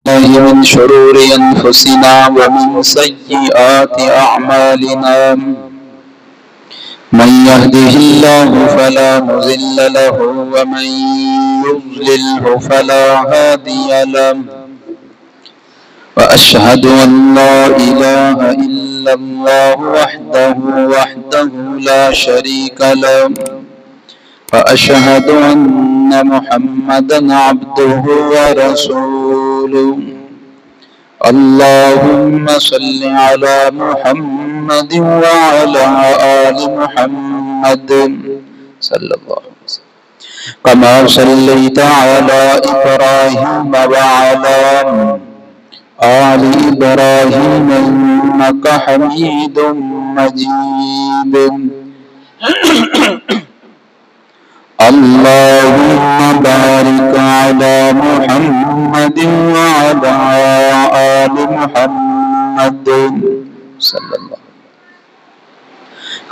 الله من شرور أنفسنا ومن سيئات أعمالنا من يهده الله فلا مضل له ومن يضلله فلا هادي له وأشهد أن لا إله إلا الله وحده لا شريك له وأشهد أن محمدا عبده ورسوله اللهم صل على محمد وعلى آل محمد صلى الله عليه وسلم كما صليت على إبراهيم وعلى آل إبراهيم إنك حميد مجيد اللهم بارك على محمد وعلى آل محمد صلى الله عليه وسلم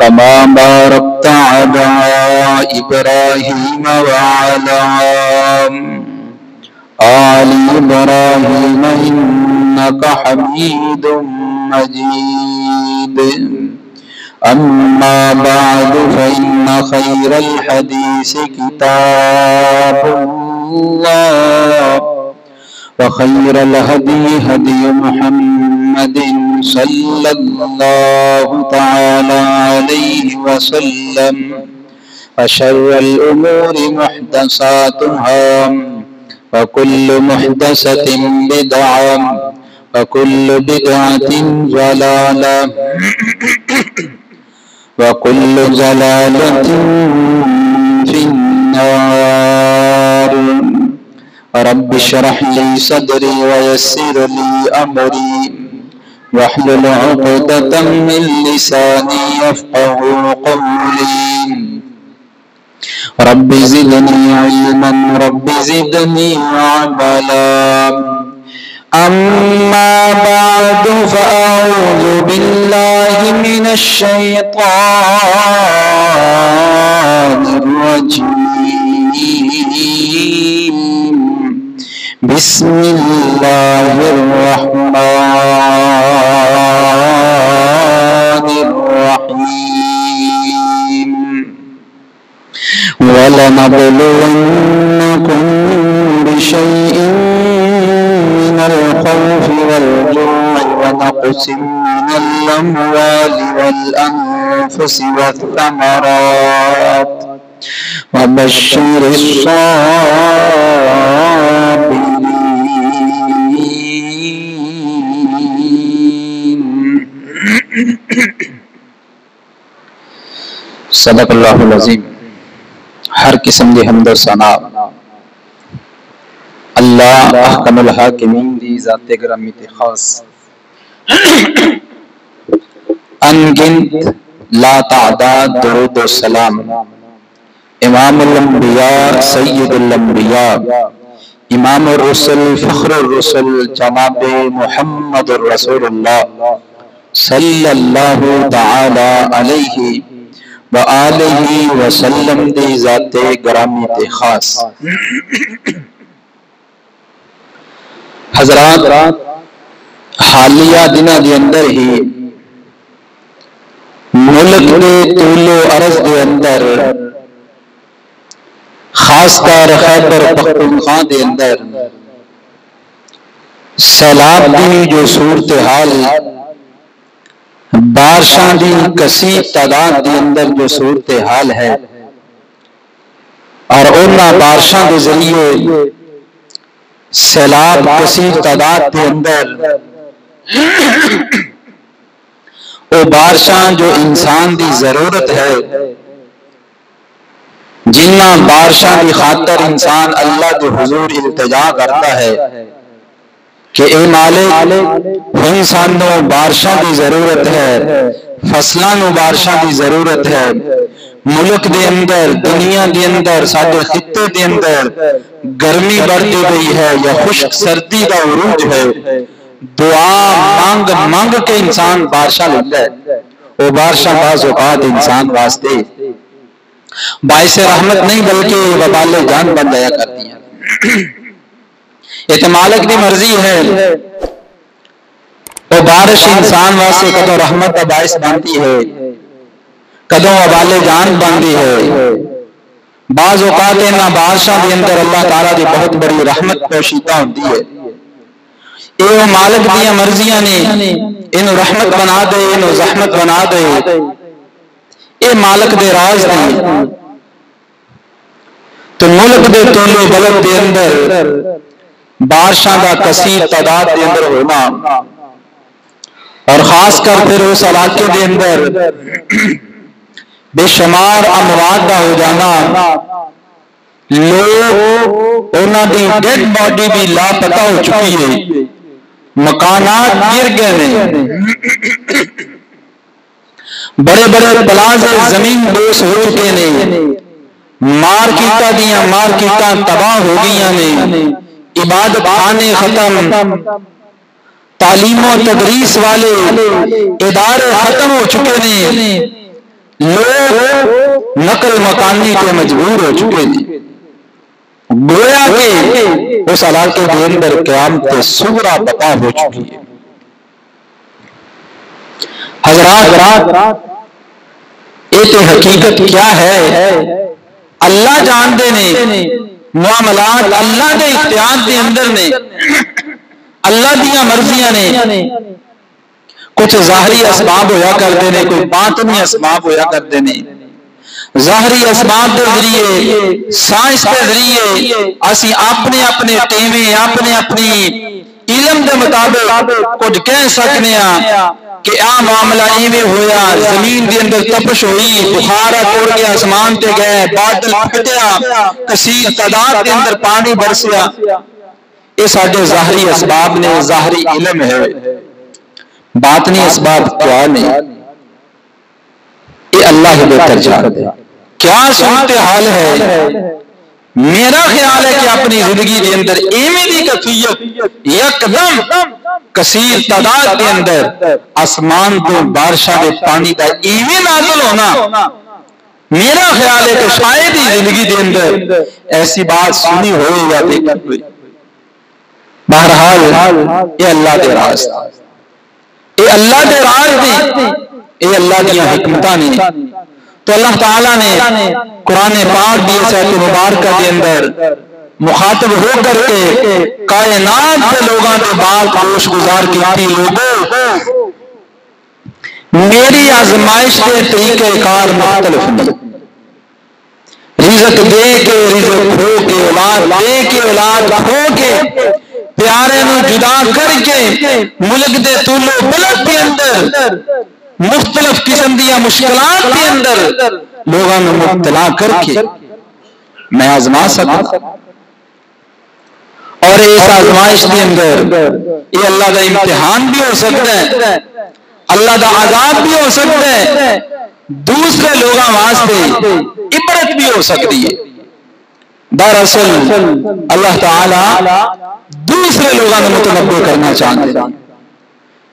كما باركت على إبراهيم وعلى آل إبراهيم إنك حميد مجيد أما بعد فإن خير الحديث كتاب الله وخير الهدي هدي محمد صلى الله تعالى عليه وسلم وشر الأمور محدثاتها وكل محدثة بدعة وكل بدعة ضلالة وكل ضلالة في النار رب اشرح لي صدري ويسر لي أمري واحلل عقدة من لساني يفقه قولي رب زدني علما رب زدني عملا أما بعد فأعوذ بالله من الشيطان الرجيم بسم الله الرحمن الرحيم ولنبلونكم بشيء من الخوف والجوع ونقص من الأموال والأنفس والثمرات وبشر الصابرين صدق اللہ العظیم۔ ہر قسم دی حمد و ثنا اللہ احکم الحاکمین دی ذات گرامی تے خاص انگنت لا تعداد درود و سلام امام الانبیاء سید الانبیاء امام الرسل فخر الرسل جناب محمد رسول اللہ صلی اللہ تعالی علیہ وآلہ وسلم دی ذات گرامی تے خاص۔ حضرات حالیہ دنہ دی اندر ہی ملک دے طول و عرض دے اندر خاص کر خیبر پختونخوا دے اندر سیلاب دی جو صورتحال بارشاں دی کثیر تعداد دی اندر جو صورتحال ہے اور انہاں بارشاں دے ذریعے سیلاب کثیر تعداد کے اندر وہ بارشاں جو انسان دی ضرورت ہے جنہ بارشاں دی خاطر انسان اللہ دے حضور التجا کرتا ہے کہ اے مالک انسانوں بارشاں دی ضرورت ہے، فصلاں نو بارشاں دی ضرورت ہے، ملک دے اندر دنیا دے اندر سارے خطے دے اندر گرمی بڑھتی گئی ہے یا خشک سردی کا عروج ہے، دعا مانگ مانگ کے انسان بارشاں لیتا ہے، وہ بارشاں بعض اوقات انسان واسطے باعث رحمت نہیں بلکہ وبال جان بن جایا کرتی ہیں۔ یہ تو مالک دی مرضی ہے. وہ بارش انسان واسطے کدوں رحمت کا باعث بنتی ہے، کدوں وبال جان بنتی ہے. بعض اوقات انہاں بارشاں دے اندر اللہ تعالیٰ دی بہت بڑی رحمت پوشیدہ ہوتی ہے. یہ مالک دیا مرضیاں نے، انہوں رحمت بنا دے، انہوں زحمت بنا دے. یہ مالک دے راز نہیں. تو ملک دے تولو بلد دے اندر بارشاں دا کثیر تعداد دے اندر ہونا، اور خاص کر پھر اس علاقے دے اندر بے شمار اموات دا ہو جانا، لوگ انہاں دی ڈیڈ باڈی بھی لاپتہ ہو چکی ہے، مکانات گر گئے ہیں، بڑے بڑے پلازے زمین بوس ہو چکے ہیں، مارکیٹاں دیاں مارکیٹاں تباہ ہو گئیاں نے، عبادت خانے ختم، تعلیم و تدریس والے ادارے ختم ہو چکے ہیں، لوگ نقل مکانی کے مجبور ہو چکے ہیں. گویا کہ اس علاقے کے اندر قیامت صغریٰ بتا ہو چکی ہے. حضرات ایک حقیقت کیا ہے؟ اللہ جانتے نے، معاملات اللہ دے اختیار دے اندر نے، اللہ دیا مرضیاں نے. کچھ ظاہری اسباب ہویا کرتے ہیں، کوئی باطنی اسباب ہویا کرتے ہیں. ظاہری اسباب کے ذریعے، سائنس کے ذریعے اسی اپنے اپنے ٹیمیں، اپنے اپنی علم کے مطابق کچھ کہہ سکنے ہیں کہ آ معاملہ ایویں ہویا، زمین کے اندر تپش ہوئی، بخارا توڑ کے آسمان تے گئے، بادل پھٹیا، کثیر تعداد کے اندر پانی برسیا. یہ سارے ظاہری اسباب نے، ظاہری علم ہے. باطنی اسباب کیا نہیں؟ یہ اللہ ہی بہتر جانتا ہے. کیا صورتحال ہے؟ میرا خیال ہے کہ اپنی زندگی کے اندر ایویں دی کیفیت یکدم کثیر تعداد کے اندر آسمان تو بارشاں دے پانی کا ایویں نازل ہونا، میرا خیال ہے کہ شاید ہی زندگی کے اندر ایسی بات سنی ہوئی یا دیکھی ہوئی. بہرحال یہ اللہ دے راز، یہ اللہ دے راز نہیں، یہ اللہ دیا حکمتاں نہیں. تو اللہ تعالیٰ نے قرآن پاک دی اس آیت مبارکہ کے اندر مخاطب ہو کر کے کائنات کے لوگاں کے بال گوش گزار کی لوگوں، میری آزمائش کے طریقہ کار مختلف نہیں. رزق دے کے رزق کھو کے، اولاد دے کے اولاد کھو کے، پیارے نو جدا کر کے ملک دے طولو بلد کے اندر مختلف قسم دیا مشکلات کے اندر لوگوں نے مبتلا کر کے میں آزما سکتا. اور اس آزمائش کے اندر یہ اللہ کا امتحان بھی ہو سکتا ہے، اللہ کا عذاب بھی ہو سکتا ہے، دوسرے لوگوں واسطے عبرت بھی ہو سکتی ہے. دراصل اللہ تعالی دوسرے لوگوں کو متنبع کرنا چاہتے ہیں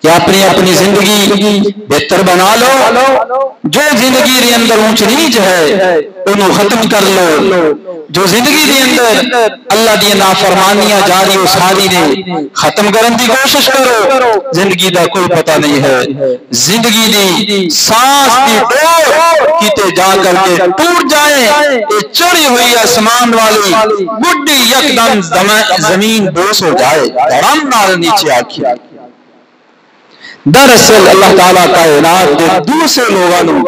کہ اپنی زندگی بہتر بنا لو. جو زندگی کے اندر اونچ نیچ ہے انہوں ختم کر لو. جو زندگی کے اندر اللہ دی نافرمانیاں جاری و ساری نے ختم کرنے کی کوشش کرو. زندگی دا کوئی پتہ نہیں ہے، زندگی دی سانس دی ڈور کیتے جا کر کے ٹوٹ جائے، یہ چڑھی ہوئی آسمان والی بڈی یکدم زمین بوس ہو جائے، دھڑام نال نیچے آکھی. دراصل اللہ تعالیٰ کائنات کے دوسرے لوگوں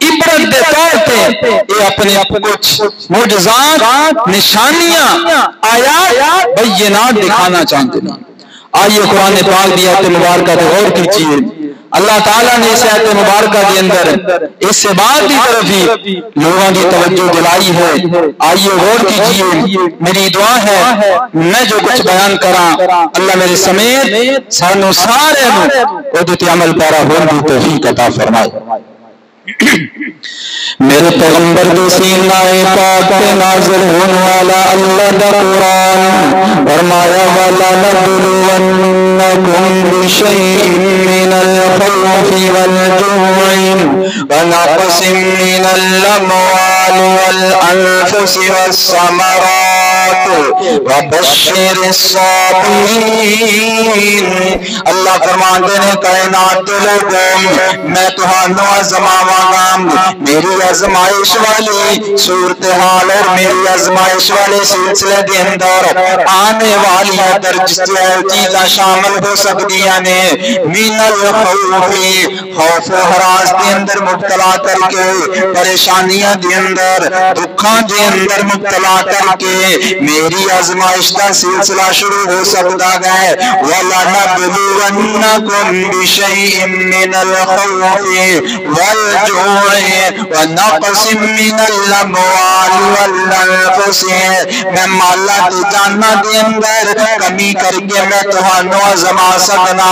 عبرت دے طور پہ یہ اپنے کچھ معجزات، نشانیاں، آیات، بینات دکھانا چاہتے ہیں. آئیے قرآن پاک دی آیت مبارکہ تے غور کیجیے. اللہ تعالیٰ نے اس آیت مبارکہ کے اندر اس سے بات کی طرف ہی لوگوں کی توجہ دلائی ہے. آئیے غور کیجیے. میری دعا ہے میں جو کچھ بیان کراں اللہ میرے سمیت سانو سارے عدت عمل پیرا ہون دی توفیق عطا فرمائے. میرے پیغمبر دے سینہ پاک پہ نازل ہونے والا اللہ دا قرآن فرمایا والا نبلونکم بشیء من الخوف والجوع ونقص من الاموال والانفس والثمرات الصالحات وبشر الصابرین۔ اللہ فرماتے ہیں کائنات دے لوگوں میں تہانوں آزماواں گا میری آزمائش والی صورتحال اور میری آزمائش والے سلسلے دے اندر آنے والی درج چیزاں شامل ہو سکدیاں نے من الخوف خوف و ہراس دے اندر مبتلا کر کے پریشانیاں دے اندر دکھاں دے اندر مبتلا کر کے میری آزمائش دا سلسلہ شروع ہو سکتا ہے وَلَنَبْلُوَنَّكُمْ بِشَيْءٍ مِّنَ الْخَوْفِ وَالْجُوعِ وَنَقْصٍ مِّنَ الْأَمْوَالِ وَالْأَنفُسِ میں مالا دی جانا دے اندر کمی کر کے میں تہانوں آزما سکنا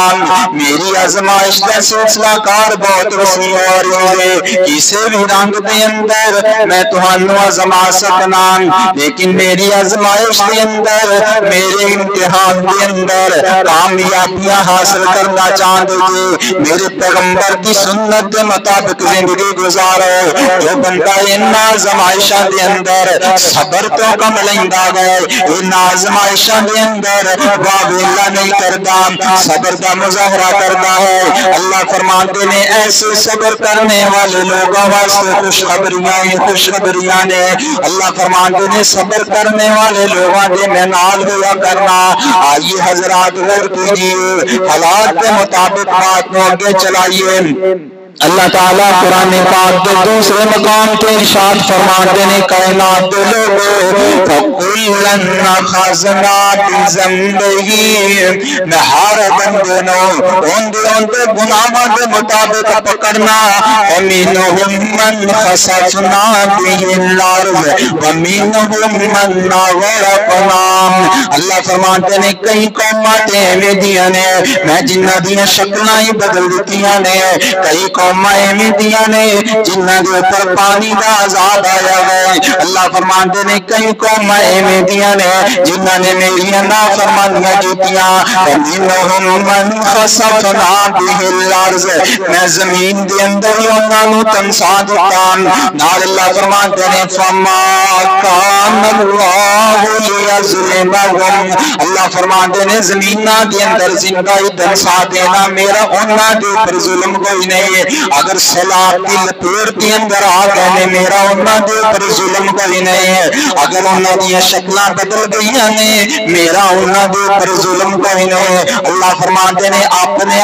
میری آزمائش دا سلسلہ کار بہت وسیع ہو رہی ہے کسی بھی رنگ دے اندر میں تہانوں آزما سکنا لیکن میری آزمائش دے اندر میرے امتحان دے اندر کامیابیاں حاصل کرنا چاہتے جی میرے پیغمبر کی سنت دے مطابق زندگی گزارو جو بندہ ان آزمائشاں دے اندر صبر تو کم لیندا گئے ان آزمائشاں دے اندر واویلا نہیں کرتا صبر کا مظاہرہ کرتا ہے اللہ فرماتے ہیں ایسے صبر کرنے والے لوگوں واسطے خوشخبریاں نے اللہ فرماتے ہیں صبر کرنے والے لوگوں دے میں نال ہوا کرنا آئیے حضرات غور کیجیے حالات کے مطابق بات کو آگے چلائیے اللہ تعالیٰ قرآن پاک کے دوسرے مقام کے ارشاد فرماتے ہیں کائنات کے لوگوں فَقُلًّا أَخَذْنَا بِذَنبِهِ میں ہر بندے نو ان دے گناہوں کے مطابق پکڑنا وَمِنْهُمْ مَنْ خَسَفْنَا بِهِ الْأَرْضَ وَمِنْهُمْ مَنْ أَغْرَقْنَا اللہ فرماتے ہیں کئی قومیں میں دیاں نے میں جنہ دیاں شکلاں ہی بدل دیتیاں نے کئی قومیں دیا نے جنہ کے اوپر پانی کا عذاب آیا ہے اللہ فرماتے ہیں کئی قومیں دیا نے جنہ نے میری نافرمانیاں کیتیاں وَمِنْهُمْ مَنْ خَسَفْنَا بِهِ الْأَرْضَ میں زمین دے اندر ہی انہاں نوں تمسا دتا نال اللہ فرماتے ہیں فَمَا كَانَ اللَّهُ لِيَظْلِمَهُمْ اللہ فرماتے ہیں زمیناں دے اندر زندہ ہی تمسا دینا میرا انہاں دے اوپر ظلم کوئی نہیں ہے اگر سیلاب کی لپیٹ کے اندر آ گئے میرا انہاں دے اوپر ظلم کوئی نہیں ہے اگر انہاں دی شکلاں بدل گئیاں نے میرا انہاں دے اوپر ظلم کوئی نہیں ہے اللہ فرماتے ہیں اپنے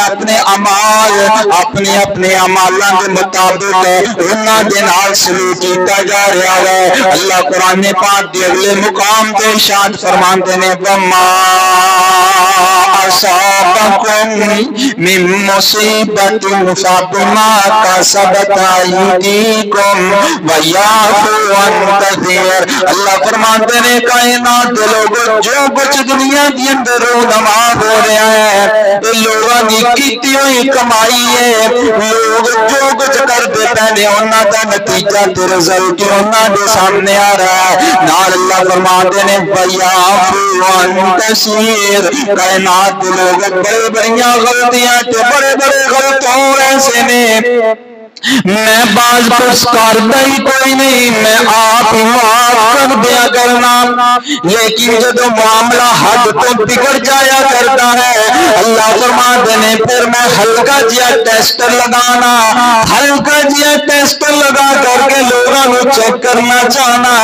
اعمال اپنے اعمالاں دے مطابق انہاں دے نال سلوک کیتا جا رہا ہے اللہ قرآن پاک دے اگلے مقام تے ارشاد فرماتے ہیں وما اصابکم من مصیبت فبما کسبت ایدیکم ویعفو عن کثیر اللہ فرماتے ہیں کائنات دے لوگوں جو کچھ دنیا دی اندر رونما ہو رہا ہے لوگوں کی کیتی ہوئی کمائی ہے لوگ جو کچھ کرتے پہنے انہاں دا نتیجہ تے رزلٹ انہاں دے سامنے آ رہا ہے نال اللہ فرماتے ہیں ویعفو عن کثیر کائنات دے لوگ بڑے بڑیاں غلطیاں تے بڑے غلطوں ایسے نے میں باز کچھ کرتا ہی کوئی نہیں میں آپ معاف کر دیا کرنا لیکن جب معاملہ حد تو بگڑ جایا کرتا ہے اللہ فرماتے ہیں پھر میں ہلکا جیا ٹیسٹر لگانا ہلکا جیا ٹیسٹر لگا کر کے لوگوں کو چیک کرنا چاہنا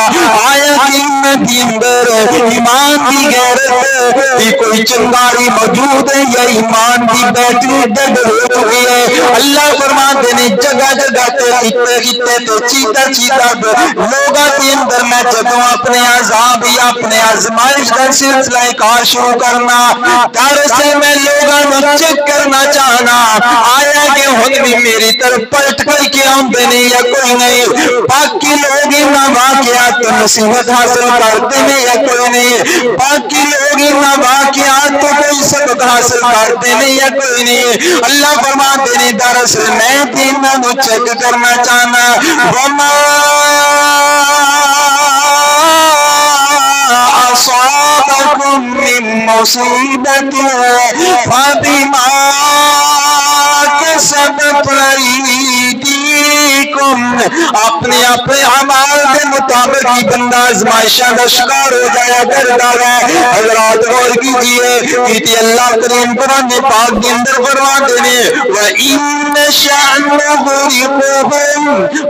آیا کہ اندر ایمان کی غیرت کی کوئی چنگاری موجود ہے یا ایمان کی بیٹری ڈڈ ہو چکی ہے اللہ فرماتے ہیں جگہ تے کیتے تو چیتا لوگاں کے اندر میں جدوں اپنے عذاب یا اپنے آزمائش کا سلسلہ کار شروع کرنا در سے میں لوگاں نوں چیک کرنا چاہنا آیا کہ ہن بھی میری طرف پلٹ کر کے آندے نہیں یا کوئی نہیں باقی لوگ ان واقعات تو نصیحت حاصل کرتے نہیں یا کوئی نہیں باقی لوگ ان واقعات تو کوئی سبق حاصل کرتے نہیں یا کوئی نہیں اللہ فرماتے ہیں دراصل میں دین چیک کرنا چاہنا وما اصابکم من مصیبت فبما کسبت ایدیکم اپنے اعمال دے کے مطابق ہی بندہ آزمائشاں کا شکار ہو جایا کرتا ہے۔ حضرات غور کیجئے کہ اللہ کریم قرآن پاک کے اندر فرماتے ہیں وَإِن نَّشَأْ نُغْرِقْهُمْ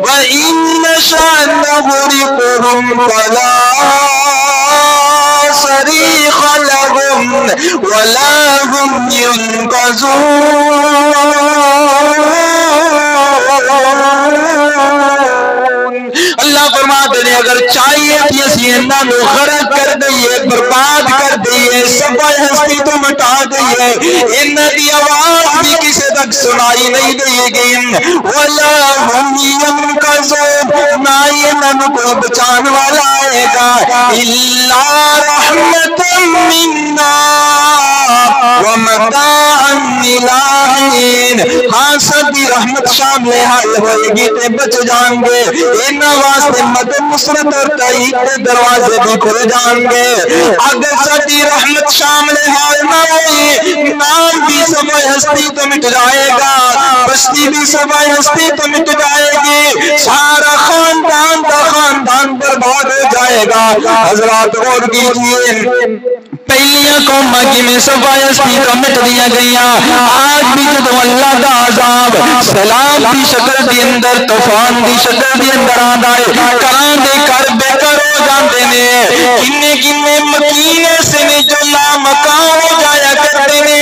وَإِن نَّشَأْ نُغْرِقْهُمْ فَلَا صَرِيخَ لَهُمْ وَلَا هُمْ يُنْقَذُونَ۔ اللہ فرماتے ہیں اگر چاہیے کہ اسی انہوں نے غرق کر دئیے، برباد کر دئیے، سبائے ہستی تو مٹا دئیے، انہوں دی آواز بھی کسی تک سنائی نہیں دئیے گی، وَلَا هُمْ يُنْقَذُونَ، نہ انہوں کو بچان والا آئے گا، إِلَّا رَحْمَةً مِّنَّا وَمَتَاعًا إِلَىٰ حِينٍ۔ ہاں سبھی رحمت شامل حال ہوئے گی تے بچ جائیں گے، انہاں واسطے مدد نصرت اور تائید کے دروازے بھی کھل جائیں گے۔ اگر سبھی رحمت شامل حال نہ ہوئی، نام بھی سبائے ہستی تو مٹ جائے گا، بستی بھی سبائے ہستی تو مٹ جائے گی، سارا خاندان کا خاندان برباد ہو جائے گا۔ حضرات غور کیجئے پہلیاں قوماں کی میں سبائے ہستی تو مٹ دیا گئیاں، آج بھی جدو اللہ دا عذاب سیلاب دی شکل دی اندر، طوفان دی شکل دی اندر آدھائے، کران دے کر بے کر ہو جاندے نے، کنے مکین ایسے نے جو لامکان ہو جایا کرتے نے،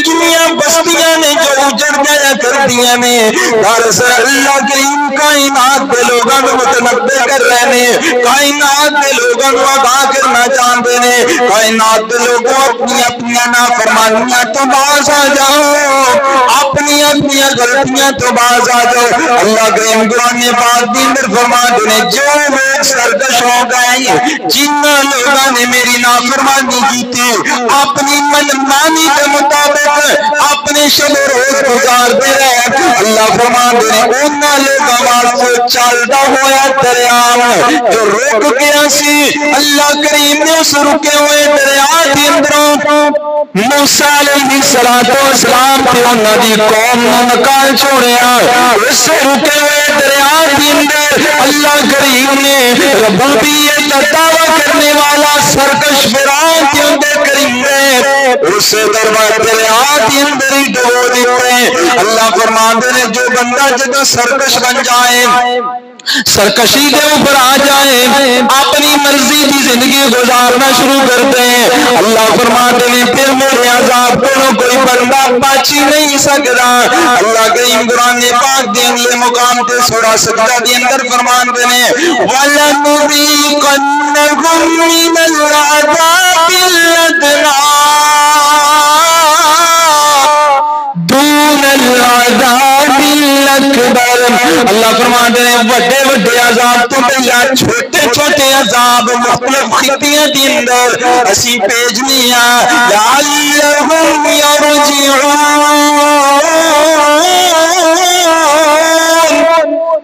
کنیاں بستیاں نے جو اجڑ جایا کردیاں نے، دراصل اللہ کریم کائنات دے لوگاں کو متنبع کر رہے نے، کائنات دے لوگاں کو آگاہ کرنا چاہتے نے، کائنات دے لوگوں اپنی نافرمانیاں تو باز آ جاؤ، اپنی غلطیاں تو باز آ جاؤ۔ اللہ کریم قرآن پاک دی اندر فرماتے ہیں جو لوگ سرکش ہو گئے، جنہاں لوگاں نے میری نافرمانی کی تھی، اپنی منمانی کے مطابق اپنے شب و روز گزارتے رہے، اللہ فرماتے ہیں انہاں لوگاں واسطے چلدا ہویا دریا جو رک گیا سی، اللہ کریم نے اس رکے ہوئے دریا کے اندروں موسیٰ علیہ السلام تے انہاں دی قوم نوں نکال چھوڑیا، اس رکے ہوئے دریا کے اندر اللہ کریم نے ربوبیت کا دعویٰ کرنے والا سرکش فرعون کے اندر کریم نے اس دریا کے اندر ہی ڈبو دیتے ہیں۔ اللہ فرماتے ہیں جو بندہ جدو سرکش بن جائے، سرکشی کے اوپر آ جائیں، اپنی مرضی کی زندگی گزارنا شروع کرتے ہیں، اللہ فرماتے ہیں پھر میرے عذاب کو کوئی بندہ بچی نہیں سکتا۔ اللہ کریم قرآن پاک دے اگلے مقام تے سورہ سجدہ دے اندر فرماتے ہیں وَلَنُذِيقَنَّهُم مِّنَ الْعَذَابِ الْأَدْنَىٰ دُونَ الْعَذَابِ الْأَكْبَرِ۔ اللہ فرماتے ہیں بڑے بڑے عذاب تو پہلا چھوٹے چھوٹے عذاب مختلف خطیاں دی اندر اسی پیجنیاں لَعَلَّهُمْ يَرْجِعُونَ،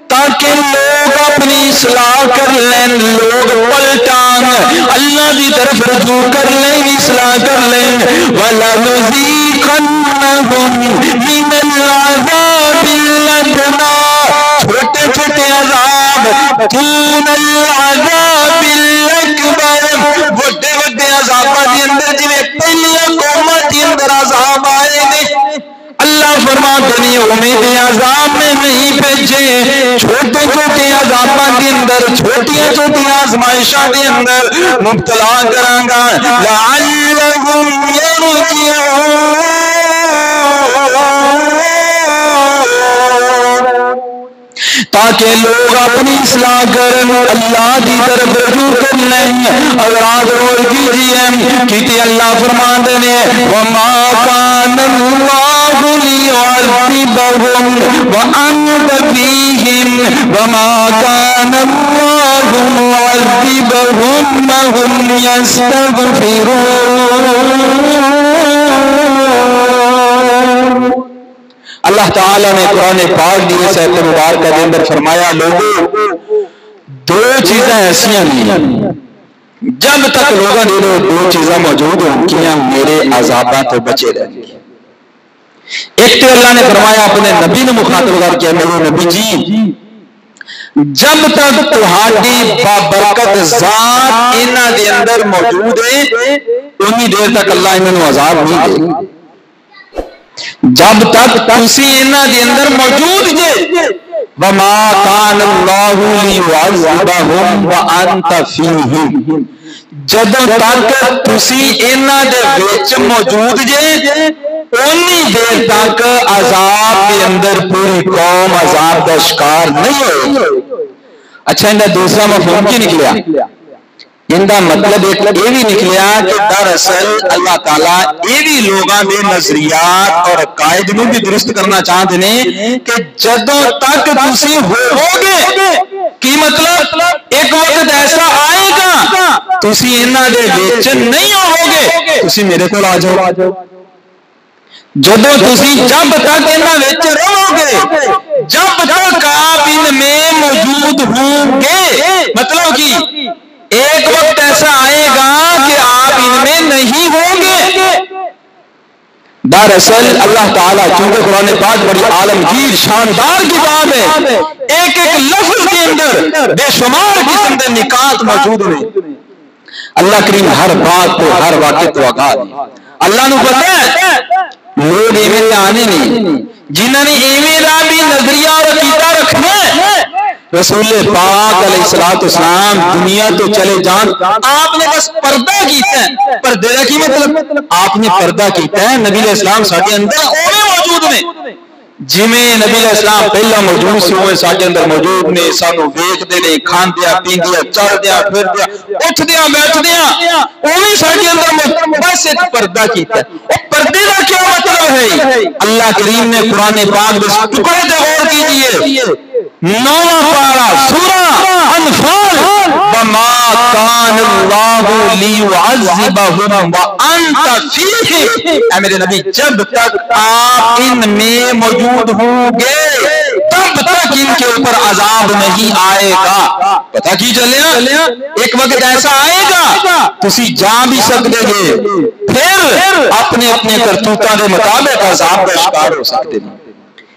تاکہ لوگ اپنی اصلاح کر لیں، لوگ پلٹان اللہ دی طرف رجوع کر لیں، اصلاح کر لیں۔ وَلَنُذِيقَنَّهُم مِّنَ الْعَذَابِ الْأَدْنَىٰ، چھوٹے چھوٹے عذاب، دون العذاب الاکبر، بڑے بڑے عذابات کے اندر جنہیں پہلی قوموں کے اندر عذاب آئے گے، اللہ فرماتے ہیں امید عذاب میں نہیں بھیجے، چھوٹے چھوٹے عذابات کے اندر، چھوٹیاں چھوٹیاں آزمائشاں کے اندر مبتلا کراں گا، لعلہم یرجعون، تاکہ لوگ اپنی اصلاح کریں، اللہ کی طرف رجوع کر لیں۔ اولاد اور کیجئے کہ اللہ فرماتے ہیں وَمَا كَانَ اللَّهُ لِيُعَذِّبَهُمْ وَأَنْتَ فِيهِمْ وَمَا كَانَ اللَّهُ مُعَذِّبَهُمْ وَهُمْ يَسْتَغْفِرُونَ۔ اللہ تعالیٰ نے قرآن پاک دی اس آیت مبارکہ کے اندر فرمایا لوگوں دو چیزیں ایسی ہیں جب تک لوگوں نے دو چیزیں موجود ہوں کیا میرے عذابات تو بچے رہیں گے۔ ایک تو اللہ نے فرمایا اپنے نبی نے مخاطب کر کے میرے نبی جی جب تک تہاڈی بابرکت ذات انہاں دے اندر موجود ہے انی دیر تک اللہ انہاں نوں عذاب نہیں دے. جب تک تسی انہاں دے اندر موجود جے وما کان اللہ لیعذبہم وانت فیہم، جدوں تک تسی انہاں دے وچ موجود جے اونی دیر تک عذاب کے اندر پوری قوم عذاب کا شکار نہیں ہوئے. اچھا اندہ دوسرا مفہوم کی نکلیا؟ اندہ مطلب ایک یہ بھی نکلیا کہ دراصل اللہ تعالیٰ یہ بھی لوگاں دے نظریات اور عقائد میں بھی درست کرنا چاہتے ہیں کہ جدوں تک تسی ہوگے کی مطلب ایک وقت ایسا آئے گا تسی انہاں دے وچ نہیں ہوگے، تسی میرے کو آ جاؤ. جدو تسی جب تک انہاں وچ رہو گے، جب تک آپ ان میں موجود ہوں گے، مطلب کہ ایک وقت ایسا آئے گا کہ آپ ان میں نہیں ہوں گے. دراصل اللہ تعالیٰ چونکہ قرآن پاک بڑی عالمگیر شاندار کتاب ہے، ایک ایک لفظ کے اندر بے شمار قسم کے نکات موجود ہیں. اللہ کریم ہر بات کو ہر واقعے کو آگاہ ہے. اللہ نو پتہ ہے لوگ ایویں آنے نہیں جنہوں نے ایویں دا بھی نظریہ اور عقیدہ رکھنا ہے. رسول پاک علیہ السلام دنیا تو چلے جان آپ نے بس پردہ کیتا ہے. پردے کا کی مطلب آپ نے پردہ کیتا ہے. نبی علیہ السلام ساڈے اندر اوے موجود نے جی میں نبی علیہ السلام پہلا موجود سی ہوئے ساڈے اندر موجود نے. سانو ویکھدے نے، کھاندیا پیندیا چڑھدیا پھردیا اٹھدیا بیٹھدیا اوے ساڈے اندر بس ایک پردہ کیتا ہے. او پردے کا کیا مطلب ہے؟ اللہ کریم نے قرآن پاک دے ٹکڑے تے غور کیجئے، 9واں پارہ سورہ انفال، وما کان اللہ لیعذبہم وانت فیہم. اے میرے نبی جب تک آپ ان میں موجود ہوں گے تب تک ان کے اوپر عذاب نہیں آئے گا. پتہ کی چلیا ایک وقت ایسا آئے گا تسی جا بھی سکتے گے، پھر اپنے اپنے کرتوتاں دے مطابق عذاب کا شکار ہو سکتے ہیں.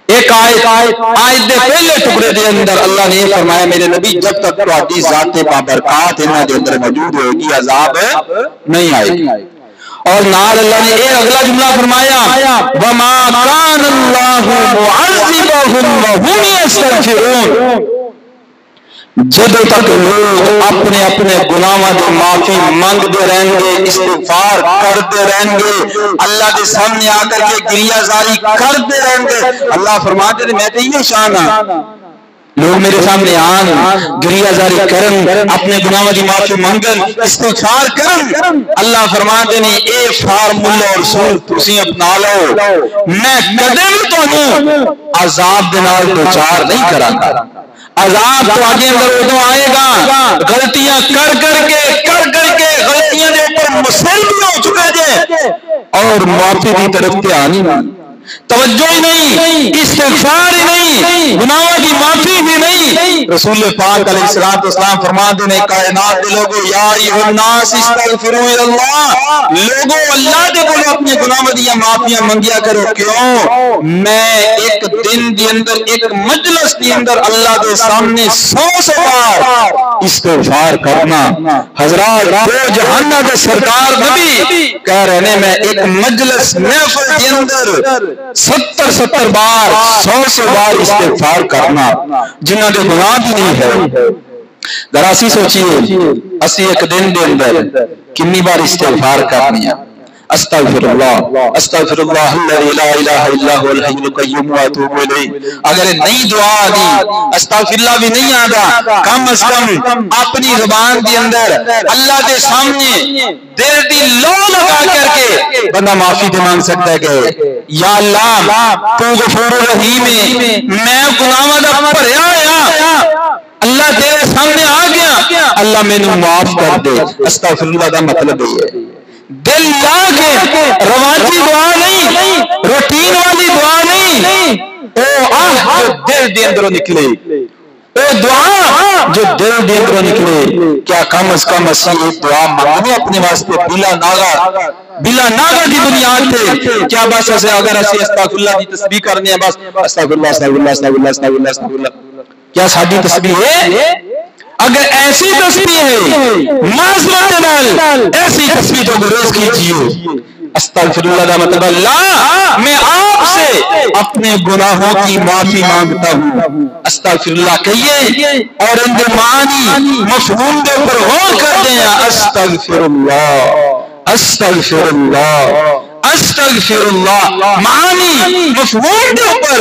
ایک آیت دے پہلے ٹکڑے دے اندر اللہ نے فرمایا میرے نبی جب تک تہاڈی ذات بابرکات انہاں دے اندر موجود ہوگی عذاب نہیں آئے گی. اور نال اللہ نے ایک اگلا جملہ فرمایا وما کان اللہ معذبہم وہم یستغفرون. جدوں تک لوگ اپنے اپنے گناہاں دی معافی منگتے رہیں گے، استغفار کرتے رہیں گے، اللہ کے سامنے آ کر کے گریہ زاری کرتے رہیں گے. اللہ فرماتے ہیں میں تو یہ شان ہاں لوگ میرے سامنے آن گریہ زاری کرن، اپنے گناہاں دی معافی منگن، استغفار کرن. اللہ فرماتے ہیں اے فارمولہ اور رسول تسی اپنا لو، میں کدے بھی تانوں عذاب دے نال دوچار نہیں کراں گا. عذاب تو آگے اندر ادو آئے گا غلطیاں کر کے غلطیاں دے اوپر مصر بھی ہو چکے جے اور معافی کی طرف دھیان ہی نہیں، توجہ ہی نہیں، استغفار ہی نہیں، گناہوں کی معافی بھی نہیں. رسول پاک علیہ السلام فرماتے ہیں کائنات دے لوگو یا ایھا الناس استغفروا اللہ، لوگو اللہ دے بولو اپنے گناہوں دی معافیاں منگیا کرو. کیوں؟ میں ایک دن دی اندر ایک مجلس دی اندر اللہ دے سامنے 100 بار استغفار کرنا. حضرات دو جہانہ دے سرکار نبی کہہ رہے ہیں میں ایک مجلس محفل دی اندر 70 بار 100 بار استغفار کرنا جنہاں دے گناہ بھی نہیں ہے. دراسی سوچئے اسی ایک دن دے اندر کنی بار استغفار کرنی ہے. استغفر اللہ الذی لا الہ الا هو الحی القیوم واتوب الیہ. اگر نئی دعا دی استغفر اللہ بھی نہیں آتا کم از کم اپنی زبان دی اندر اللہ دے سامنے دل دی لو لگا کر کے بندہ معافی دے مانگ سکتا ہے کہ یا اللہ تو غفور رحیم ہے، میں گناہاں دا بھریا ہویا اللہ تیرے سامنے آ گیا، اللہ میں نے معاف کر دے. استغفر اللہ دا مطلب یہ ہے دل لا کے روایتی دعا نہیں، روٹین والی دعا نہیں، او آہ جو دل دے اندروں نکلے، او دعا جو دل دے اندروں نکلے. کیا کم از کم اسی ایک دعا مانگنے اپنے واسطے بلا ناغا کی بنیاد تھے؟ کیا بس اسے اگر اسی استغفر اللہ کی تسبیح کرنے ہیں بس استغفر اللہ استغفر اللہ استغفر اللہ استغفر اللہ استغفر اللہ کیا ساڈی تسبیح ہے؟ اگر ایسی تسبیح ہے معذرت نال ایسی تسبیح تو گریز کیجیے. استغفر اللہ کا مطلب اللہ میں آپ سے اپنے گناہوں کی معافی مانگتا ہوں. استغفر اللہ کہیے اور ان کے معنی مفہوم کے اوپر غور کر دیں. استغفر اللہ استغفر اللہ استغفر اللہ معنی مفہوم کے اوپر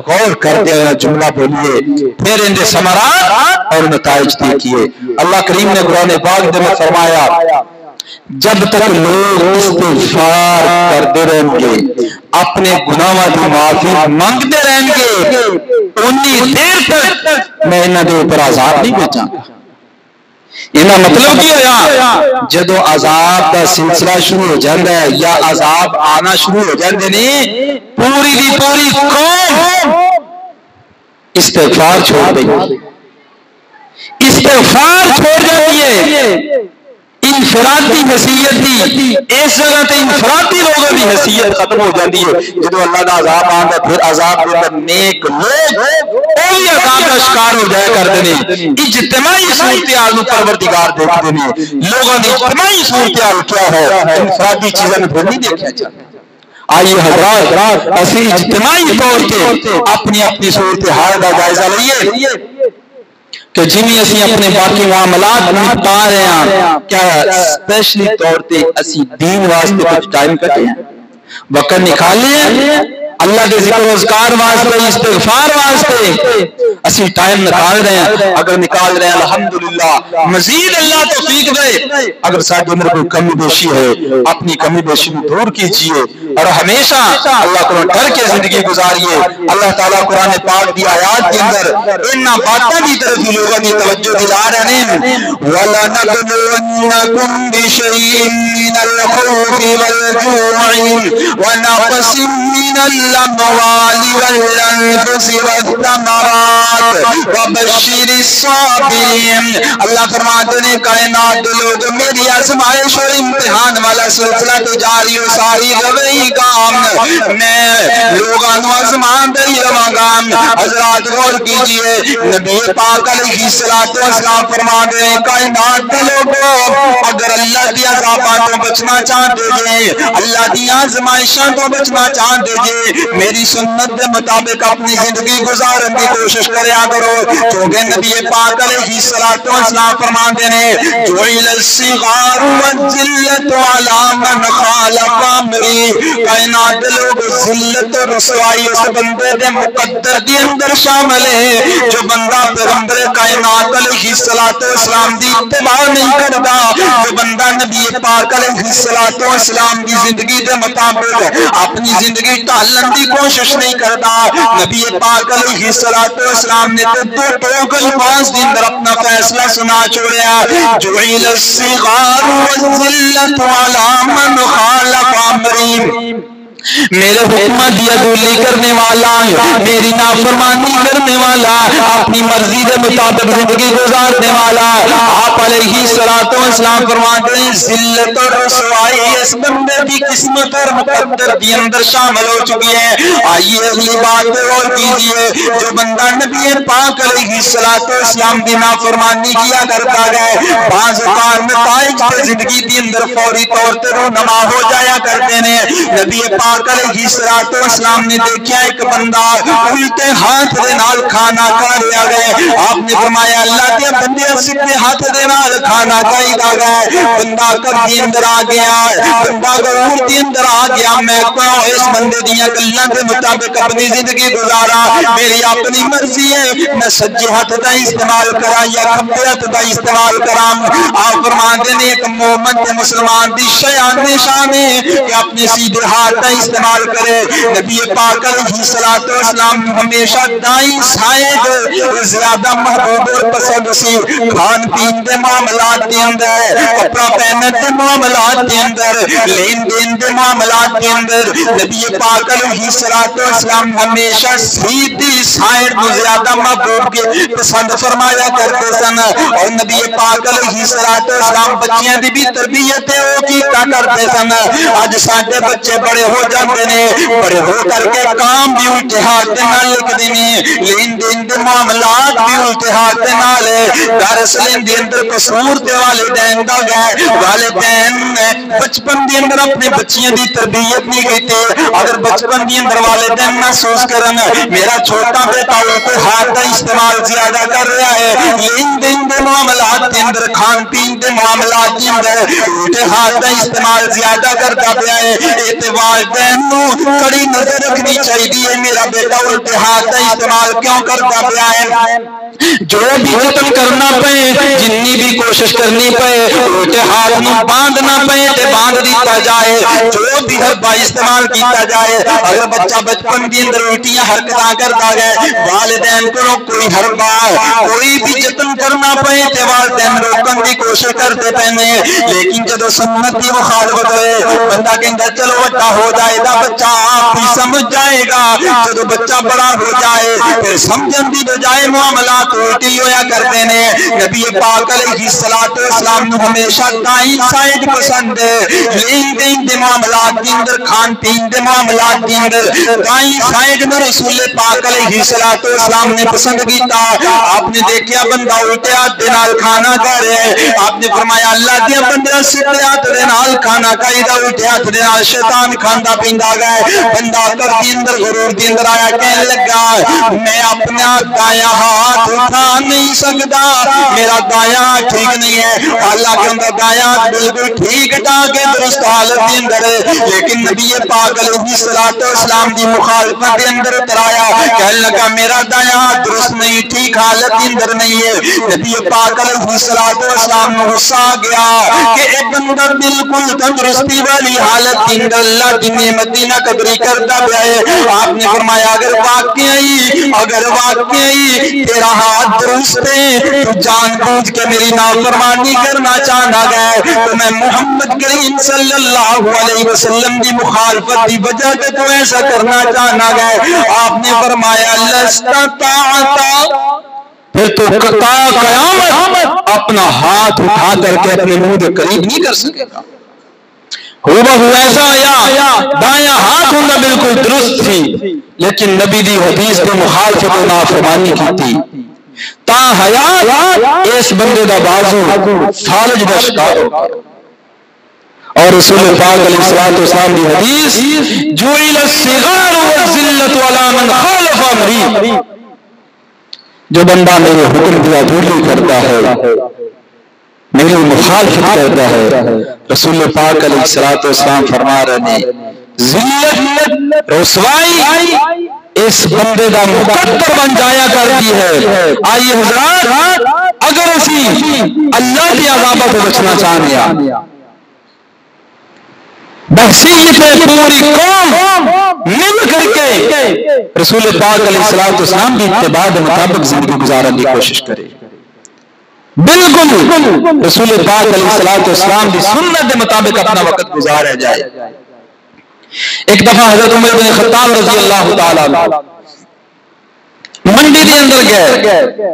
غور کر دیں. جملہ بولیے پھر ان کے ثمرات اور نتائج دیکھیے. اللہ کریم نے قرآن پاک میں فرمایا جب تک لوگ استغفار کرتے رہیں گے اپنے گناہوں کی معافی مانگتے رہیں گے اتنی دیر تک میں انہاں دے اوپر عذاب نہیں بھیجاں گا. انہاں مطلب کی ہویا جدو عذاب دا سلسلہ شروع ہو جاتا ہے یا عذاب آنا شروع ہو جاتے نے پوری دی پوری قوم استغفار چھوڑ دے استغفار چھوڑ جاتی ہے. انفرادی حیثیت دی اس جگہ تے انفرادی لوگوں کی حیثیت ختم ہو جاتی ہے. جدو اللہ دا عذاب آندا پھر عذاب دے اندر نیک لوگ وہی عذاب کا شکار ہو جایا کرتے ہیں. اجتماعی صورتحال نو پروردگار دیکھتے ہیں. لوگوں کی اجتماعی صورتحال کیا ہے انفرادی چیزیں پھر نہیں دیکھا جاتا. آئیے حضرات اسی اجتماعی طور پہ اپنی اپنی صورتحال کا جائزہ لئیے کہ جنہیں اسی اپنے باقی معاملات نپٹا رہے ہیں کیا اسپیشلی طور پہ اسی دین واسطے کچھ ٹائم کٹے ہیں وقت نکالے اللہ کے ذکر و اذکار واسطے استغفار واسطے اسی ٹائم نکال رہے ہیں. اگر نکال رہے ہیں الحمدللہ مزید اللہ توفیق دے. اگر ساتھ اندر کوئی کمی بیشی ہے اپنی کمی بیشی کو دور کیجئے اور ہمیشہ اللہ کو ڈر کے زندگی گزاریے. اللہ تعالیٰ قرآن پاک دی آیات کے اندر ان باتوں کی طرف لوگوں کی توجہ دلا رہے ہیں وَلَنَبْلُوَنَّكُمْ بِشَيْءٍ مِّنَ الْخَوْفِ وَالْجُوعِ وَنَقْصٍ مِّنَ الأموال والأنفس والثمرات وبشر الصابرين. اللہ فرماتے ہیں کائنات لوگ میری آزمائش اور امتحان والا سلسلہ تو جاری و ساری رہے گا. میں لوگوں کو آزمان دے رہاں گا. حضرات غور کیجئے نبی پاک علیہ الصلوۃ والسلام فرماتے ہیں کائنات لوگوں اگر اللہ کی عذابات سے بچنا چاہتے ہیں اللہ کی آزمائشوں سے بچنا چاہتے ہیں میری سنت کے مطابق اپنی زندگی گزارنے کی کوشش کریا کرو. کیونکہ نبی پاک علیہ الصلوۃ والسلام فرماتے ہیں جعل الصغار والذلت علی من خالف امری. کائنات لوگ ذلت اور رسوائی اس بندے کے مقدر کے اندر شامل ہے جو بندہ پیغمبر کائنات علیہ الصلوۃ والسلام دی اتباع نہیں کرتا. جو بندہ نبی پاک علیہ الصلوۃ والسلام کی زندگی کے مطابق اپنی زندگی ٹالنے کی کوشش نہیں کرتا. نبی پاک علیہ الصلوۃ والسلام نے تو دو الفاظ کے اندر اپنا فیصلہ سنا چھوڑیا جعل الصغار والذلت علی من خالف امری. میرے حکمت دیا دولی کرنے والا میری نافرمانی کرنے والا اپنی مرضی کے مطابق زندگی گزارنے والا آپ علیہ الصلوۃ والسلام فرماتے ہیں ذلت اور رسوائی اس بندے کی قسمت اور مقدر کے اندر شامل ہو چکی ہے. آئیے اگلی بات اور کیجئے جو بندہ نبی پاک علیہ الصلوۃ والسلام کی نافرمانی کیا کرتا ہے بعض اوقات نتائج کے زندگی کے اندر فوری طور پر رونما ہو جایا کرتے ہیں. نبی پاک علیہ الصلوۃ والسلام نے دیکھا ایک بندہ الٹے ہاتھ دے نال کھانا کھا رہا ہے. آپ نے فرمایا اللہ کے بندے سیدھے ہاتھ دے نال کھانا کھائی دا گیا. بندہ کر دی اندر آ گیا بندہ غرور دی اندر آ گیا میں کہوں اس بندے دیاں گلاں دے مطابق اپنی زندگی گزارا میری اپنی مرضی ہے میں سجے ہاتھ دا استعمال کراں یا کھبے ہاتھ دا استعمال کراں. آپ فرماتے ہیں ایک مومن تے مسلمان دی شان نشان ہے کہ اپنے سیدھے ہاتھ دا استعمال کرے. نبی پاک علیہ الصلوۃ والسلام ہمیشہ دائیں سائے جو زیادہ محبوب اور پسند سی. کھان پین کے معاملات کے اندر کپڑا پہننے کے معاملات کے اندر لین دین کے معاملات کے اندر نبی پاک علیہ الصلوۃ والسلام ہمیشہ سیدھی سائے جو زیادہ محبوب کے پسند فرمایا کرتے سن. اور نبی پاک علیہ الصلوۃ والسلام بچیاں دی بھی تربیت وہ کی کرتے سن. آج ساڈے بچے بڑے ہو جاتے ہیں بڑے ہو کر کے کام بھی الٹے ہاتھ دے نال لکھدے نے لین دین دے معاملات بھی الٹے ہاتھ دے نال گھر سلین دے اندر قصور تے والدین دا گئے والدین بچپن دے اندر اپنے بچیاں دی تربیت نہیں کیتے اگر بچپن دے اندر والدین محسوس کرن میرا چھوٹا بیٹا الٹے ہاتھ دا استعمال زیادہ کر رہا ہے لین دین دے معاملات دے اندر کھان پین دے معاملات دے اندر الٹے ہاتھ دا استعمال زیادہ کرتا پیا ہے اے والدین نو کڑی نظر رکھنی چاہیے میرا بیٹا الٹے ہاتھ کا استعمال کیوں کرتا پیا ہے جو بھی ختم کرنا پے جنی بھی کوشش کرنی پے الٹے ہاتھ نو باندھنا پے تے باندھ دیتا جائے جو بھی حربہ استعمال کیتا جائے اگر بچہ بچپن دی اندر الٹیاں حرکتاں کرتا گئے والدین کو کوئی حربہ کوئی بھی جتن کرنا پے تے والدین روکن دی کوشش کرتے پہنے لیکن جدو سنت کی مخالفت ہوئے بندہ کہندا چلو بڑا ہو جائے گا بچہ آپ ہی سمجھ جائے گا جدو بچہ بڑا ہو جائے پھر سمجھن دی بجائے معاملات الٹی ہویا کرتے ہیں نبی پاک علیہ الصلوۃ والسلام نے ہمیشہ دائیں سائیڈ پسند ہے لین دین دے معاملات کے اندر کھان پین دے معاملات کے اندر دائیں سائیڈ میں رسول پاک علیہ الصلوۃ والسلام نے پسند کیتا آپ نے دیکھا بندہ الٹے ہاتھ دے نال کھانا کھا رہا ہے آپ نے فرمایا اللہ دے بندے سیدھے ہاتھ دے نال کھانا کھائیدا الٹے ہاتھ دے نال شیطان کھاندا پیندا گئے بندہ کر دی اندر غرور دی اندر آیا کہنے لگا میں اپنا دایاں ہاتھ اٹھا نہیں سکتا میرا دایاں ٹھیک نہیں ہے اللہ کے اندر دایاں بالکل ٹھیک ٹھاک ہے درست حالت کے اندر لیکن نبی پاک علیہ الصلوۃ والسلام دی مخالفت کے اندر اترایا کہنے لگا میرا دایاں درست نہیں ٹھیک حالت کے اندر نہیں ہے نبی پاک علیہ الصلوۃ والسلام نے غصہ آ گیا کہ ایک بندہ بالکل تندرستی والی حالت کے اندر اللہ کی نعمت نہ قدری کرتا پیا ہے آپ نے فرمایا اگر واقعی تیرا ہاتھ درست ہے تو جان بوجھ کے میری نافرمانی کرنا چاہنا گئے تو میں محمد کریم صلی اللہ علیہ وسلم کی مخالفت کی وجہ سے تو ایسا کرنا چاہنا گئے آپ نے فرمایا لستطاعتا پھر تو قیامت اپنا ہاتھ اٹھا کر کے اپنے منہ کے قریب نہیں کر سکے گا ہو ایسا یا دایاں ہاتھ ہونا بالکل درست تھی لیکن نبی دی حدیث کے مخالفت و نافرمانی کی تھی تا حیات اس بندے دا بازو فالج دا شکار ہو گیا اور رسول پاک علیہ الصلوۃ والسلام کی حدیث جعل الصغار والذلۃ علی من خالف امری جو بندہ میرے حکم کی عبوری کرتا ہے میری مخالفت کرتا ہے رسول پاک علیہ الصلوۃ والسلام فرما رہے ہیں ذلت رسوائی اس بندے دا مقدر بن جایا کرتی ہے آئیے حضرات اگر اسی اللہ کی عذاب سے بچنا چاہنے بحثیت پوری قوم مل کر کے رسول پاک علیہ الصلوۃ والسلام کی اتباع کے مطابق زندگی گزارنے کی کوشش کرے بالکل رسول پاک علیہ الصلوۃ والسلام کی سنت کے مطابق اپنا وقت گزارا جائے ایک دفعہ حضرت عمر بن خطاب رضی اللہ تعالی عنہ منڈی کے اندر گئے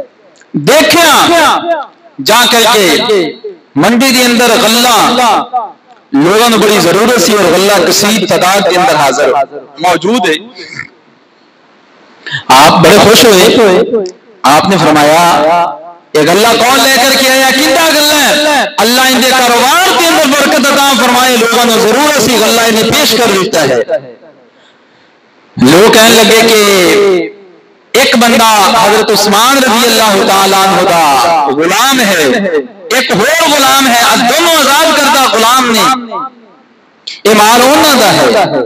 دیکھا جا کر کے منڈی کے اندر غلہ لوگوں نے بڑی ضرورت سی اور غلہ کثیر تعداد کے اندر حاضر موجود ہے آپ بڑے خوش ہوئے آپ نے فرمایا ایک اللہ کون لے کر کے آیا کیندا گلا ہے اللہ ان کے کاروبار کے اندر برکت عطا فرمائے لوگوں نے ضرورت سی اللہ انہیں پیش کر دیتا ہے لوگ کہنے لگے کہ ایک بندہ حضرت عثمان رضی اللہ تعالیٰ عنہ دا غلام ہے ایک اور غلام ہے دونوں آزاد کردہ غلام نے یہ مال انہاں دا ہے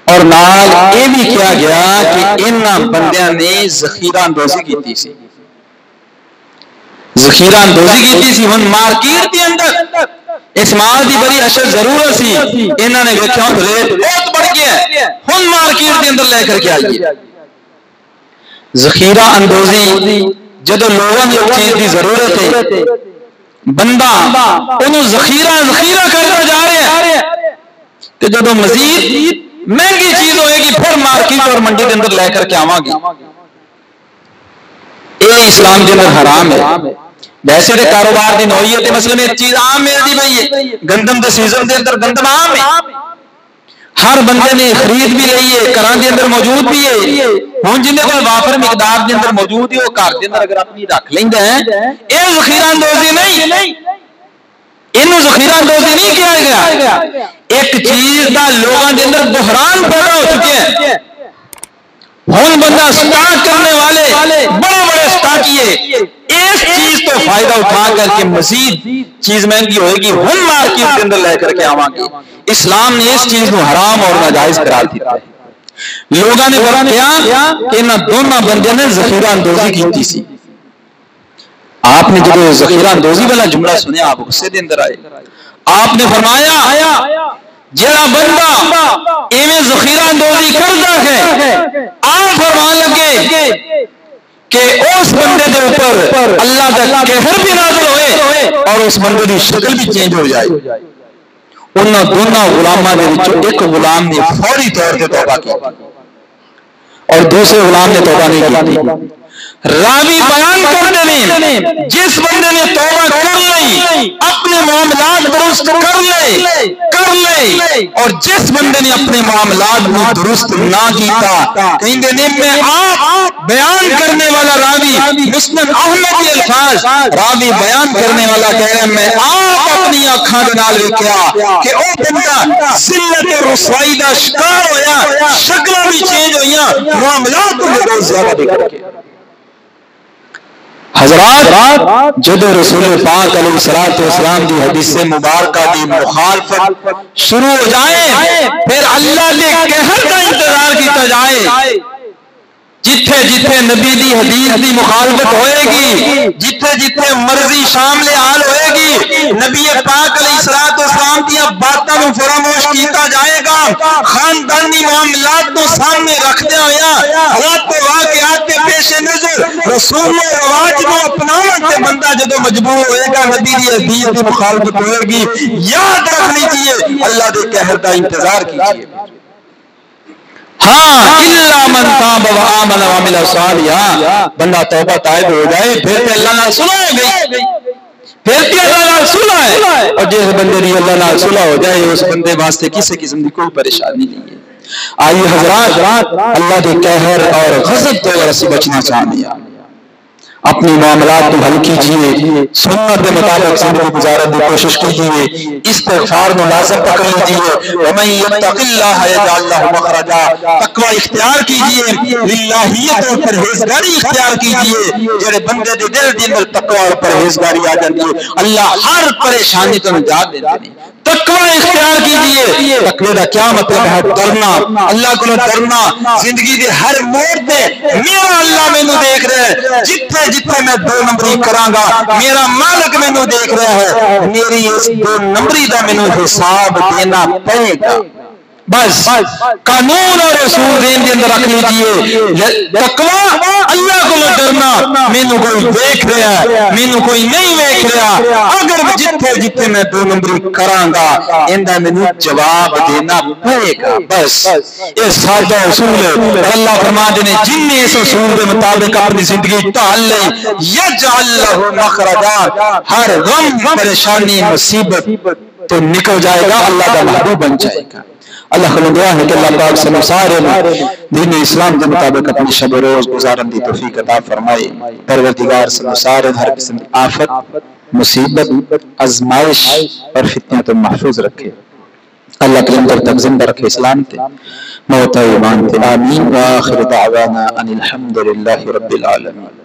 اور نال یہ بھی کیا گیا کہ انہاں بندیاں نے ذخیرہ اندوزی کی تھی سی ذخیرہ اندوزی کی تھی سی ہن مارکیٹ کے اندر اس مال دی بڑی اشد ضرورت سی انہاں نے دیکھا ریٹ بہت بڑھ گیا ہے ہن مارکیٹ کے اندر لے کر کے آئیے ذخیرہ اندوزی جدو لوگوں نے چیز کی ضرورت ہے بندہ انہوں ذخیرہ کرتا جا رہے ہیں کہ جدو مزید مہنگی چیز ہوئے گی پھر مارکیٹ اور منڈی کے اندر لے کر کے آواں گی اے اسلام کے اندر حرام ہے ویسے دے کاروبار دی نوعیت مثلا ایک چیز عام ملتی پئی ہے گندم دے سیزن دے اندر گندم عام ہے ہر بندے نے خرید بھی لئی ہے، گھراں دے اندر موجود بھی ہے، ہن جن کول وافر مقدار دے اندر موجود ہے وہ گھر دے اندر اگر اپنی رکھ لیندا ہے، اے ذخیرہ اندوزی نہیں، اینو ذخیرہ اندوزی نہیں کیا گیا۔ ایک چیز دا لوگاں دے اندر بحران پیدا ہو چکے ہیں، ہن بندہ سٹاک کرنے والے بڑے بڑے سٹاکیے اس چیز تو فائدہ اٹھا کر کے مزید چیز مہنگی ہوئے گی ہم مارکیٹ کے اندر لے کر کے آواں گے۔ اسلام نے اس چیز کو حرام اور ناجائز قرار دیا ہے۔ لوگاں نے بڑا کیا کہ انہاں دونوں بندے نے ذخیرہ اندوزی کیتی سی۔ آپ نے جب ذخیرہ اندوزی والا جملہ سنیا آپ غصے دے اندر آئے، آپ نے فرمایا جڑا بندہ ایویں ذخیرہ اندوزی کردا ہے آپ فرمان لگے کہ اس بندے دے اوپر اللہ دا قہر بھی نازل ہوئے اور اس بندے دی شکل بھی چینج ہو جائے۔ انہاں دونوں غلاماں دے وچوں ایک غلام نے فوری طور تے توبہ کی اور دوسرے غلام نے توبہ نہیں کی۔ راوی بیان کرتے ہیں جس بندے نے توبہ کر لی اپنے معاملات درست کر لے اور جس بندے نے اپنے معاملات میں درست نہ کیتا کہندے نے میں آپ بیان کرنے والا راوی مسند احمد کے الفاظ راوی بیان کرنے والا کہہ رہا ہے میں آپ اپنی آنکھاں دے نال ویکھیا کہ او بندہ ذلت اور رسوائی دا شکار ہویا، شکلاں بھی چینج ہوئیاں، معاملات میں بہت زیادہ بگڑ گئے۔ حضرات جب رسول پاک علیہ السلام دی حدیث مبارکہ دی مخالفت شروع ہو جائے پھر اللہ کے قہر کا انتظار کیتا جائے۔ جتھے جتھے نبی دی حدیث دی مخالفت ہوئے گی، جتھے جتھے مرضی شامل حال ہوئے گی، نبی پاک علیہ السلام دیا باتاں کو فراموش کیتا جائے گا، خاندانی معاملات کو سامنے رکھتے ہویا حالات و واقعات کے پیش نظر رسول رواج کو اپنانا تے بندہ جدو مجبور ہوئے گا نبی دی حدیث دی مخالفت ہوئے گی، یاد رکھ لیجئے اللہ دے قہر کا انتظار کیجئے۔ ہاں الا من تاب و آمن و عمل صالحا، بندہ توبہ طائب ہو جائے پھر تے اللہ نال صلح ہو گئی، پھر تے اللہ نال صلح ہے، اور جس بندے دی اللہ نال صلح ہو جائے اس بندے واسطے کسی قسم کی کوئی پریشانی نہیں ہے۔ آئیے حضرات اللہ کے قہر اور غضب تو اگر اسی بچنا چاہتے ہیں اپنی معاملات کو حل کیجئے، سنت کے مطابق زندگی گزارنے کی کوشش کیجئے، استغفار میں لازم پکڑ لیجئے، وَمَن يَتَّقِ اللَّهَ يَجْعَل لَّهُ مَخْرَجًا، تقوی اختیار کیجئے، للہیت اور پرہیزگاری اختیار کیجئے۔ جڑے بندے دے دل دے اندر تقوی اور پرہیزگاری آ جاتی ہے اللہ ہر پریشانی تو نجات دیتے ہیں۔ تقوی اختیار کیجئے، تقوی کا کیا مطلب ہے؟ ڈرنا، اللہ کو ڈرنا، زندگی دے ہر موڑ پہ میرا اللہ مینو دیکھ رہا ہے، جتنے جتنے میں دو نمبری کراں گا میرا مالک مینو دیکھ رہا ہے، میری اس دو نمبری دا مینو حساب دینا پڑے گا۔ بس قانون اور اصول دین کے اندر رکھ لیجئے، تقوی اللہ کو ڈرنا، مینو کوئی دیکھ رہا ہے مینو کوئی نہیں دیکھ رہا، اگر جتنے جتنے میں دو نمبری کراں گا اندہ مینو جواب دینا پڑے گا۔ بس یہ سادہ اصول ہے، اللہ فرماتے ہیں جن نے اس اصول کے مطابق اپنی زندگی ڈال لے یجعل لہ مخرجا، ہر غم پریشانی مصیبت تو نکل جائے گا، اللہ کا محبوب بن جائے گا۔ اللہ خلو دعا ہے کہ اللہ پاک سے مسارے دین اسلام کے مطابق اپنی شب و روز گزارن دی توفیق عطا فرمائے، پروردگار سے مسارے ہر قسم آفت مصیبت ازمائش اور فتنہ تو محفوظ رکھے، اللہ کے اندر تک زندہ رکھے اسلام تے موت ایمان تے آمین، وآخر دعوانا ان الحمدللہ رب العالمین۔